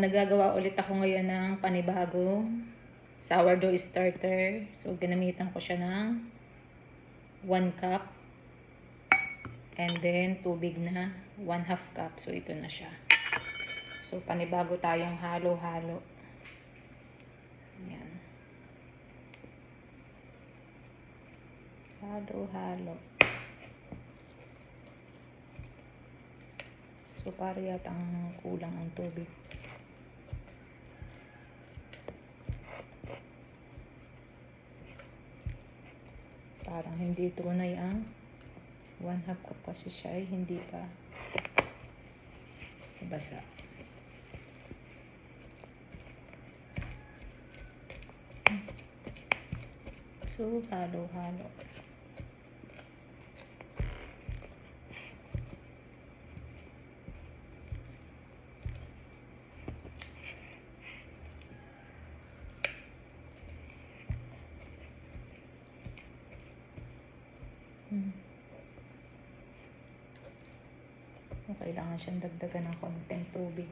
nagagawa ulit ako ngayon ng panibagong sourdough starter. So, ginamitan ko siya ng 1 cup. And then, tubig na 1/2 cup. So, ito na siya. So, panibago tayong halo-halo. Ayan. Halo-halo. So, para yatang kulang ang tubig. Parang hindi tunay ang 1/2 cup kasi siya ay hindi pa basa. So, halo-halo. Kailangan siyang dagdagan ng konting tubig.